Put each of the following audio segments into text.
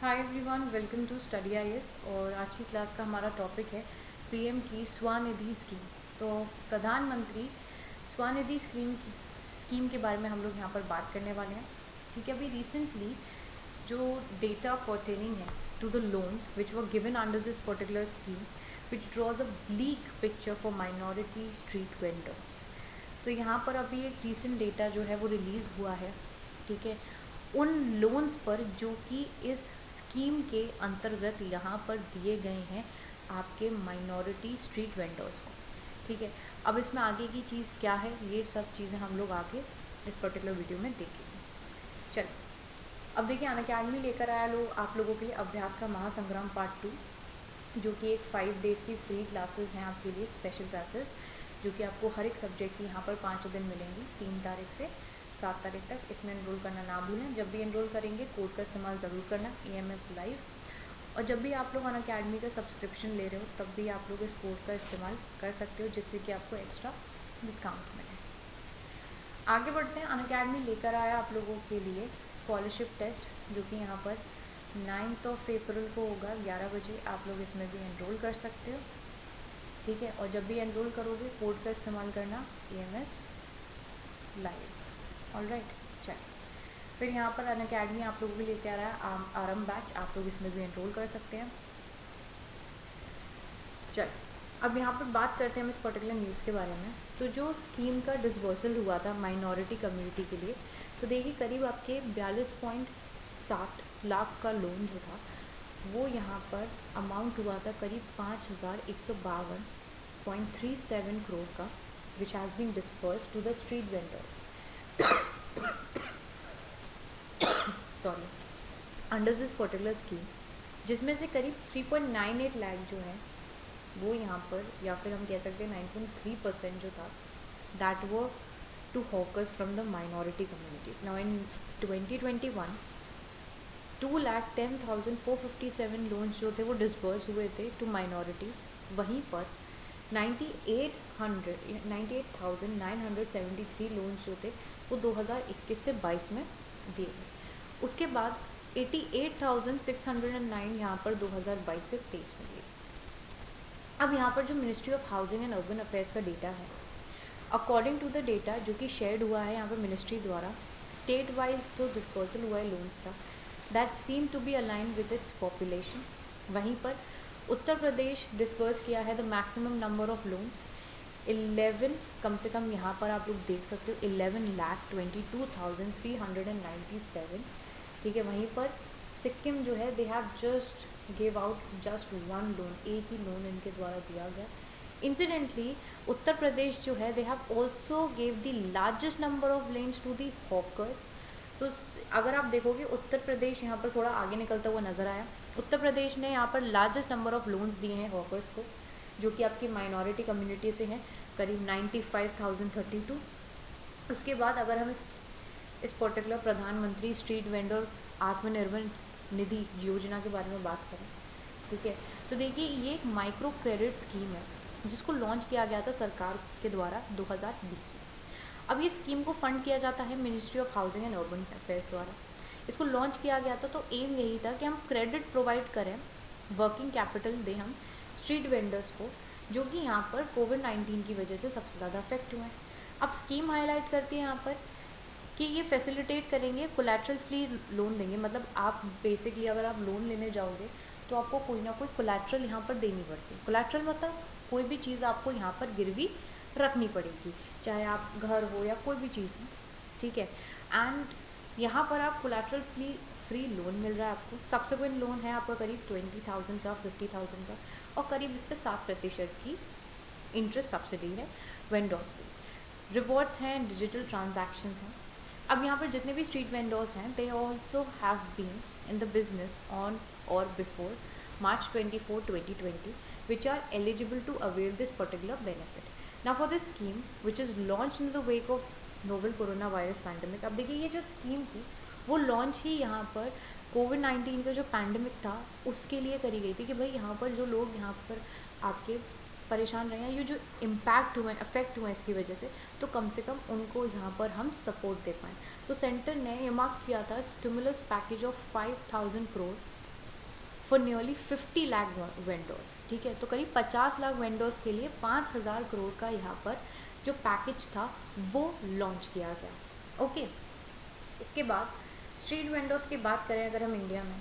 Hi everyone, welcome to study IAS. और आज की क्लास का हमारा टॉपिक है पीएम की स्वनिधि स्कीम। तो प्रधानमंत्री स्वनिधि स्कीम के बारे में हम लोग यहाँ पर बात करने वाले हैं। ठीक है, अभी रिसेंटली जो डेटा पर्टेनिंग है to the loans which were given under this particular scheme which draws a bleak picture for minority street vendors. तो यहाँ पर अभी एक रिसेंट डेटा जो है वो रिलीज़ हुआ है। ठीक है, उन लोन्स पर जो कि इस स्कीम के अंतर्गत यहाँ पर दिए गए हैं आपके माइनॉरिटी स्ट्रीट वेंडर्स को। ठीक है, अब इसमें आगे की चीज़ क्या है, ये सब चीज़ें हम लोग आगे इस पर्टिकुलर वीडियो में देखेंगे। चलो, अब देखिए अनअकैडमी लेकर आया आप लोगों के लिए अभ्यास का महासंग्राम पार्ट 2, जो कि एक 5 डेज़ की फ्री क्लासेस हैं आपके लिए, स्पेशल क्लासेस, जो कि आपको हर एक सब्जेक्ट की यहाँ पर 5 दिन मिलेंगी, 3 तारीख से 7 तारीख तक। इसमें एनरोल करना ना भूलें। जब भी एनरोल करेंगे कोड का इस्तेमाल ज़रूर करना, EMS लाइव। और जब भी आप लोग अनअकैडमी का सब्सक्रिप्शन ले रहे हो तब भी आप लोग इस कोड का इस्तेमाल कर सकते हो, जिससे कि आपको एक्स्ट्रा डिस्काउंट मिले। आगे बढ़ते हैं। अनअकैडमी लेकर आया आप लोगों के लिए स्कॉलरशिप टेस्ट, जो कि यहाँ पर 9 अप्रैल को होगा 11 बजे। आप लोग इसमें भी एनरोल कर सकते हो। ठीक है, और जब भी एनरोल करोगे कोड का इस्तेमाल करना, EMS लाइव। ऑलराइट, चलिए फिर यहाँ पर अनअकैडमी आप लोगों के लेके आ रहा है आरम बैच। आप लोग इसमें भी एनरोल कर सकते हैं। चल, अब यहाँ पर बात करते हैं हम इस पर्टिकुलर न्यूज़ के बारे में। तो जो स्कीम का डिसबर्सल हुआ था माइनॉरिटी कम्युनिटी के लिए, तो देखिए करीब आपके 42.7 लाख का लोन जो था वो यहाँ पर अमाउंट हुआ था करीब 5,152.37 करोड़ का, which has been disperse to the street vendors sorry under this particular scheme, जिसमें से करीब 3.98 लाख जो है वो यहाँ पर, या फिर हम कह सकते हैं 9.3% जो था, दैट वो to hawkers from the minority communities. Now in 2021 2,10,457 loans जो थे वो डिसबर्स हुए थे टू माइनॉरिटीज़। वहीं पर 98,973 लोन्स जो थे वो 2021 से 22 में दिए गए। उसके बाद 88,609 यहाँ पर 2022 से 23 में दिए। अब यहाँ पर जो ministry of housing and urban affairs का डेटा है, अकॉर्डिंग टू द डेटा जो कि शेयर्ड हुआ है यहाँ पर मिनिस्ट्री द्वारा, स्टेट वाइज जो डिस्पर्सल हुआ है लोन्स का, that seem to be align with its population. वहीं पर उत्तर प्रदेश डिस्पर्स किया है the maximum number of loans 11, कम से कम यहाँ पर आप लोग देख सकते हो 11,22,397। ठीक है, वहीं पर सिक्किम जो है they have just give out just 1 loan, एक ही लोन इनके द्वारा दिया गया। इंसिडेंटली उत्तर प्रदेश जो है they have also gave the largest number of loans to the hawkers. तो अगर आप देखोगे उत्तर प्रदेश यहाँ पर थोड़ा आगे निकलता हुआ नज़र आया। उत्तर प्रदेश ने यहाँ पर लार्जेस्ट नंबर ऑफ लोन्स दिए हैं हॉकर्स को, जो कि आपकी माइनॉरिटी कम्युनिटी से हैं, करीब 95,032। उसके बाद अगर हम इस पर्टिकुलर प्रधानमंत्री स्ट्रीट वेंडर आत्मनिर्भर निधि योजना के बारे में बात करें, ठीक है, तो देखिए ये एक माइक्रो क्रेडिट स्कीम है जिसको लॉन्च किया गया था सरकार के द्वारा 2020 में। अब ये स्कीम को फंड किया जाता है ministry of housing and urban affairs द्वारा। इसको लॉन्च किया गया था तो एम यही था कि हम क्रेडिट प्रोवाइड करें, वर्किंग कैपिटल दें हम स्ट्रीट वेंडर्स को, जो कि यहाँ पर कोविड-19 की वजह से सबसे ज़्यादा अफेक्ट हुए हैं। अब स्कीम हाईलाइट करती है यहाँ पर कि ये फैसिलिटेट करेंगे, कोलैटरल फ्री लोन देंगे। मतलब आप बेसिकली अगर आप लोन लेने जाओगे तो आपको कोई ना कोई कोलैटरल यहाँ पर देनी पड़ती है। कोलैटरल मतलब कोई भी चीज़ आपको यहाँ पर गिरवी रखनी पड़ेगी, चाहे आप घर हो या कोई भी चीज़ हो। ठीक है, एंड यहाँ पर आप कोलैटरल फ्री लोन मिल रहा है आपको। सब्सिक्वेंट लोन है आपका करीब 20,000 का, 50,000 का, और करीब इस पर 7% की इंटरेस्ट सब्सिडी है वेंडर्स पे। रिवॉर्ड्स हैं, डिजिटल ट्रांजैक्शंस हैं। अब यहाँ पर जितने भी स्ट्रीट वेंडर्स हैं they also have been in the business on or before March 24, 2020, which are eligible to avail this particular benefit. Now for this scheme, which is launched in the wake of novel coronavirus pandemic, अब देखिए ये जो scheme थी वो launch ही यहाँ पर कोविड-19 का जो पैंडमिक था उसके लिए करी गई थी कि भाई यहाँ पर जो लोग यहाँ पर आपके परेशान रहे हैं, ये जो इम्पैक्ट हुए, अफेक्ट हुए इसकी वजह से, तो कम से कम उनको यहाँ पर हम सपोर्ट दे पाएँ। तो सेंटर ने ये मार्क किया था stimulus package of 5,000 crore for nearly 50 lakh vendors, ठीक है। तो करीब 50 लाख वेंडर्स के लिए 5,000 करोड़ का यहाँ पर जो पैकेज था वो लॉन्च किया गया। ओके, इसके बाद स्ट्रीट वेंडर्स की बात करें अगर हम इंडिया में,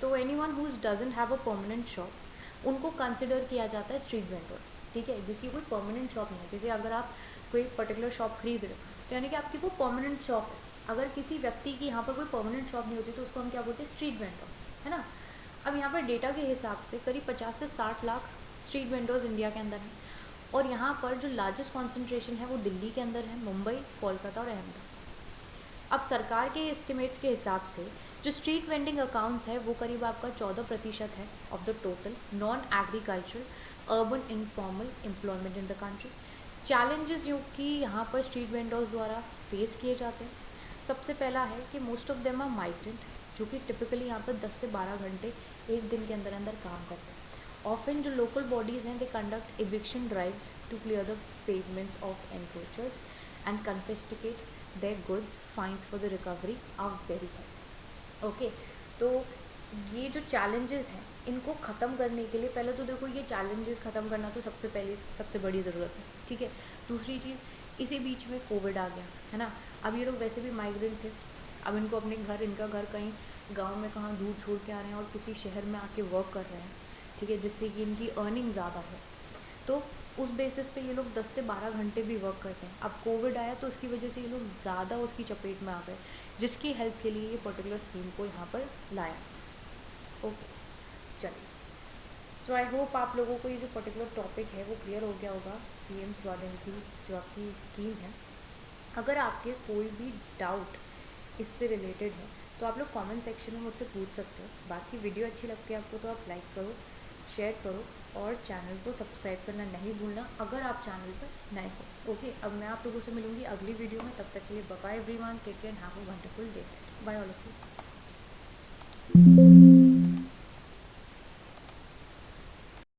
तो anyone who doesn't have a permanent shop उनको कंसिडर किया जाता है स्ट्रीट वेंडर, ठीक है, जिसकी कोई परमानेंट शॉप नहीं है। जैसे अगर आप कोई पर्टिकुलर शॉप खरीद रहे हो तो यानी कि आपकी वो परमानेंट शॉप है। अगर किसी व्यक्ति की यहाँ पर कोई परमानेंट शॉप नहीं होती तो उसको हम क्या बोलते हैं, स्ट्रीट वेंडर, है ना। अब यहाँ पर डेटा के हिसाब से करीब 50 से 60 लाख स्ट्रीट वेंडर्स इंडिया के अंदर हैं, और यहाँ पर जो लार्जेस्ट कॉन्सेंट्रेशन है वो दिल्ली के अंदर है, मुंबई, कोलकाता और अहमदाबाद। अब सरकार के एस्टिमेट्स के हिसाब से जो स्ट्रीट वेंडिंग अकाउंट्स है वो करीब आपका 14% है of the total non agricultural urban informal employment in the country. Challenges जो कि यहाँ पर स्ट्रीट वेंडर्स द्वारा फेस किए जाते हैं, सबसे पहला है कि most of them are migrant, जो कि टिपिकली यहाँ पर 10 से 12 घंटे एक दिन के अंदर अंदर काम करते हैं। ऑफन जो लोकल बॉडीज़ हैं they conduct eviction drives to clear the pavements of encroachers and confiscate their goods, fines for the recovery are very high। Okay, तो ये जो चैलेंजेस हैं इनको ख़त्म करने के लिए पहले तो देखो ये चैलेंजेस ख़त्म करना तो सबसे बड़ी ज़रूरत है, ठीक है। दूसरी चीज़, इसी बीच में कोविड आ गया, है ना। अब ये लोग वैसे भी माइग्रेंट थे, अब इनको अपने घर, इनका घर कहीं गांव में कहाँ दूर छोड़ के आ रहे हैं और किसी शहर में आके वर्क कर रहे हैं, ठीक है, जिससे कि इनकी अर्निंग ज़्यादा है। तो उस बेसिस पे ये लोग 10 से 12 घंटे भी वर्क करते हैं। अब कोविड आया तो उसकी वजह से ये लोग ज़्यादा उसकी चपेट में आ गए, जिसकी हेल्प के लिए ये पर्टिकुलर स्कीम को यहाँ पर लाया। ओके, चलिए, सो आई होप आप लोगों को ये जो पर्टिकुलर टॉपिक है वो क्लियर हो गया होगा, पीएम स्वावलंबी जो आपकी स्कीम है। अगर आपके कोई भी डाउट इससे रिलेटेड है तो आप लोग कमेंट सेक्शन में मुझसे पूछ सकते हो। बाकी वीडियो अच्छी लगती है आपको तो आप लाइक करो, शेयर करो और चैनल को सब्सक्राइब करना नहीं भूलना अगर आप चैनल पर नए हो। ओके, अब मैं आप लोगों से मिलूंगी अगली वीडियो में, तब तक के लिए bye everyone, take care and have a wonderful day. Bye all of you.